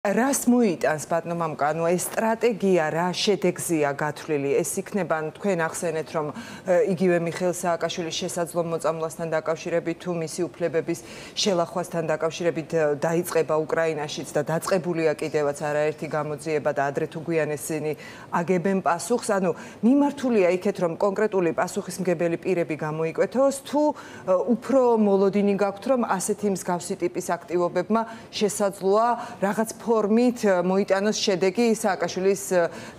Რას მოიტანს ბატონო მამუკა, ანუ ეს სტრატეგია რა შედეგზეა გათვლილი, ეს იქნება თქვენ ახსენეთ რომ იგივე მიხეილ სააკაშვილის შესაძლო მოწამვლასთან დაკავშირებით თუ მისი უფლებების შელახვასთან დაკავშირებით დაიწყება უკრაინაშიც და დაწყებულია კიდევაც არაერთი გამოძიება და ადრე თუ გვიან ესენი აგებენ პასუხს, ანუ მიმართულია იქეთ რომ კონკრეტული პასუხისმგებელი პირები გამოიკვეთოს თუ უფრო მოლოდინი გაქვთ რომ ასეთი მსგავსი ტიპის აქტივობებმა შესაძლოა რაღაც ფორმით მოიტანოს შედეგი სააკაშვილის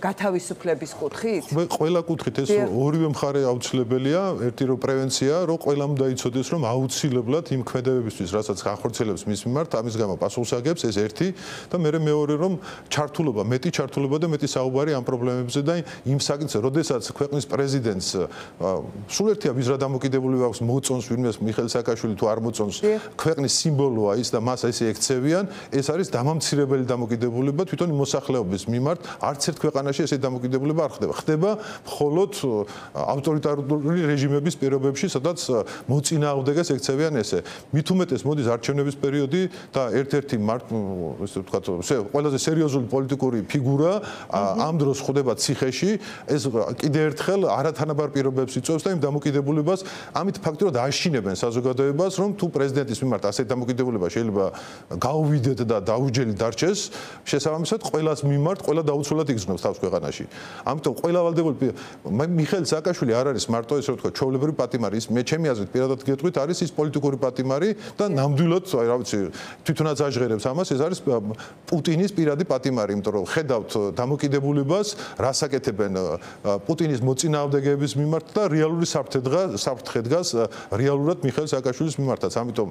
გათავისუფლების კუთხით? ყველა კუთხით ეს ორივე მხარე აუცილებელია, ერთი რომ პრევენცია, რომ ყველამ დაიცოდეს რომ აუცილებლად იმ ქმედებებისთვის, რასაც ახორციელებს მის მიმართ, ამის გამო პასუხს აგებს, ეს ერთი და მეორე რომ ჩართულობა, მეტი ჩართულობა და მეტი საუბარი ამ პრობლემებზე და იმ საკითხზე, როდესაც ქვეყნის პრეზიდენტს სულ ერთია ვის რა დამოკიდებულება აქვს მოწონს ვინმეს მიხეილ სააკაშვილი თუ არ მოწონს, ქვეყნის სიმბოლოა ის და მას ესე ექცევიან, ეს არის დამამცირებელი დამოკიდებულება თვითონ მოსახლეობის მიმართ არც ერთ ქვეყანაში ესე დამოკიდებულება არ ხდება. ხდება მხოლოდ ავტორიტარული რეჟიმების პირობებში, სადაც მოწინააღმდეგეს ექცევიან ესე. მით უმეტეს მოდის არჩევნების პერიოდი და ერთ-ერთი ესე ვთქვათ, ყველაზე სერიოზული პოლიტიკური ფიგურა ამ დროს ხდება ციხეში, ეს კიდე ერთხელ არათანაბარ პირობებს იწვევს და იმ დამოკიდებულებას ამით ფაქტობრივად აშინებენ საზოგადოებას, რომ თუ პრეზიდენტის მიმართ ასეთი დამოკიდებულება შეიძლება გაუვიდეთ და დაუჯელი დარჩეს შესაბამისად ყველას მიმართ ყველა დაუცველად იგრძნობს თავს ქვეყანაში. ამიტომ ყველა ვალდებული მიხეილ სააკაშვილი არ არის მარტო ესე ვთქვათ ჩვეულებრივი პატიმარი, ის მე ჩემი აზრით პირადად გეტყვით არის ის პოლიტიკური პატიმარი და ნამდვილად რა ვიცი თვითონაც აჟღერებს ამას, ეს არის პუტინის პირადი პატიმარი, იმიტომ რომ ხედავთ დამოკიდებულებას, რას აკეთებენ პუტინის მოწინააღმდეგეების მიმართ და რეალური საფრთხე დგას რეალურად მიხეილ სააკაშვილის მიმართაც. ამიტომ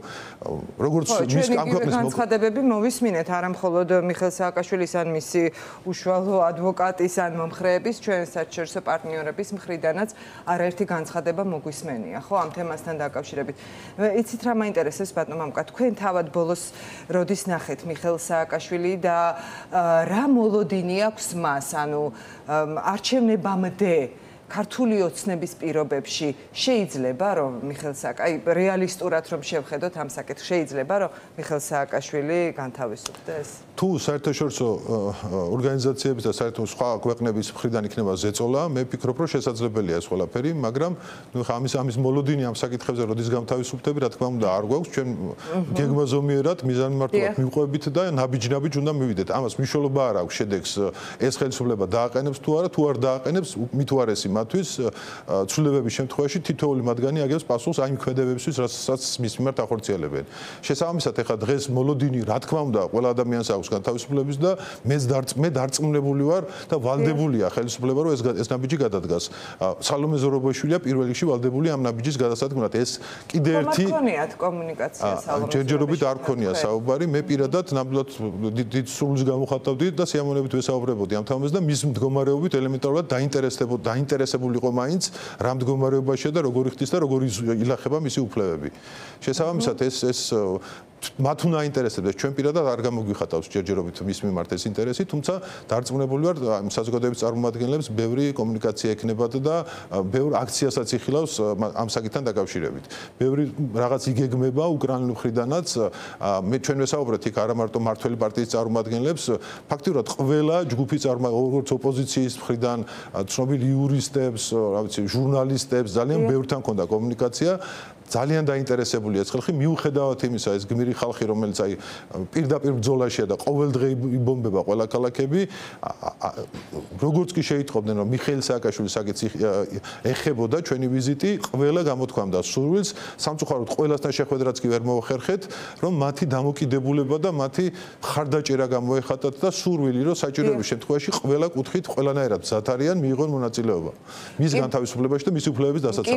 როგორც მის ამ ქვეყნის განცხადებები მოვისმინეთ არა მხოლოდ მიხეილ სააკაშვილის ან მისი უშუალო ადვოკატის ან მომხრეების ჩვენ საერთაშორისო პარტნიორების მხრიდანაც არაერთი განცხადება მოგვისმენია, ხო, ამ თემასთან დაკავშირებით. იცით რა მაინტერესებს ბატონო მამუკა, თქვენ თავად ბოლოს როდის ნახეთ მიხეილ სააკაშვილი და რა მოლოდინი აქვს მას, ანუ არჩევნებამდე ქართული ოცნების პირობებში შეიძლება რომ მიხეილ სააკაშვილი რეალისტურად რომ შევხედოთ ამ საკითხს, შეიძლება რომ მიხეილ სააკაშვილი განთავისუფლდეს? თუ საერთაშორისო ორგანიზაციების და საერთო სხვა ქვეყნების მხრიდან იქნება ზეწოლა, მე ვფიქრობ რომ შესაძლებელია ეს ყველაფერი, მაგრამ ამის მოლოდინი ამ საკითხებზე როდის განთავისუფლდები, რა თქმა უნდა არ გვაქვს, ჩვენ გეგმაზომიერად მიზანმიმართულად მივყვებით და ნაბიჯ-ნაბიჯ უნდა მივიდეთ. ამას მნიშვნელობა არ აქვს შედეგს ეს ხელისუფლება დააყენებს თუ არა, თუ არ დააყენებს, მით უარესი მათთვის ცვლილებების შემთხვევაში თითოეული მათგანი აგებს პასუხს აი იმ ქმედებებისთვის, რასაც მის მიმართ ახორციელებენ. შესაბამისად, ეხლა დღეს მოლოდინი, რა თქმა უნდა, ყველა ადამიანს აქვს განთავისუფლების და მე დარწმუნებული ვარ და ვალდებულია ხელისუფლება, რომ ეს ნაბიჯი გადადგას. სალომე ზურაბაშვილია პირველ რიგში ვალდებული ამ ნაბიჯის გადასადგმად. ეს კიდე ერთი ქონიათ კომუნიკაცია სალომე ჯერჯერობით არ ქონია საუბარი. მე პირადად ნამდვილად დიდ სრულს გამოხატავდი და სიამოვნებით ვესაუბრებოდი ამ თემაზე და მის მდგომარეობით ელემენტარულად დაინტერესებულიყო მაინც რა მდგომარეობაშია და როგორი ხდის და როგორი ილახება მისი უფლებები. შესაბამისად ეს მათ უნდა აინტერესებდეს, ჩვენ პირადად არ გამოგვიხატავს ჯერჯერობით მის მიმართ ეს ინტერესი, თუმცა დარწმუნებული ვარ საზოგადოების წარმომადგენლებს ბევრი კომუნიკაცია ექნებათ და ბევრ აქციასაც იხილავს ამ საკითხთან დაკავშირებით. ბევრი რაღაც იგეგმება უკრაინულ მხრიდანაც, ჩვენ ვესაუბრეთ იქ არა მარტო მართველი პარტიის წარმომადგენლებს, ფაქტიურად ყველა ჯგუფი როგორც ოპოზიციის მხრიდან ცნობილი იურისტებს, რა ვიცი, ჟურნალისტებს, ძალიან ბევრთან ქონდა კომუნიკაცია. ძალიან დაინტერესებულია ეს ხალხი, მიუხედავად იმისა, ეს გმირი ხალხი, რომელიც აი პირდაპირ ბრძოლაშია და ყოველდღე იბომბება ყველა ქალაქები, როგორც კი შეიტყობდნენ, რომ მიხეილ სააკაშვილის საკითხი ეხებოდა ჩვენი ვიზიტი, ყველა გამოთქვამდა სურვილს, სამწუხაროდ ყველასთან შეხვედრაც კი ვერ მოახერხეთ, რომ მათი დამოკიდებულება და მათი მხარდაჭერა გამოეხატათ და სურვილი, რომ საჭიროების შემთხვევაში ყველა კუთხით ყველანაირად მზად არიან მიიღონ მონაწილეობა მის განთავისუფლებაში და მისი უფლებების დასაცავად.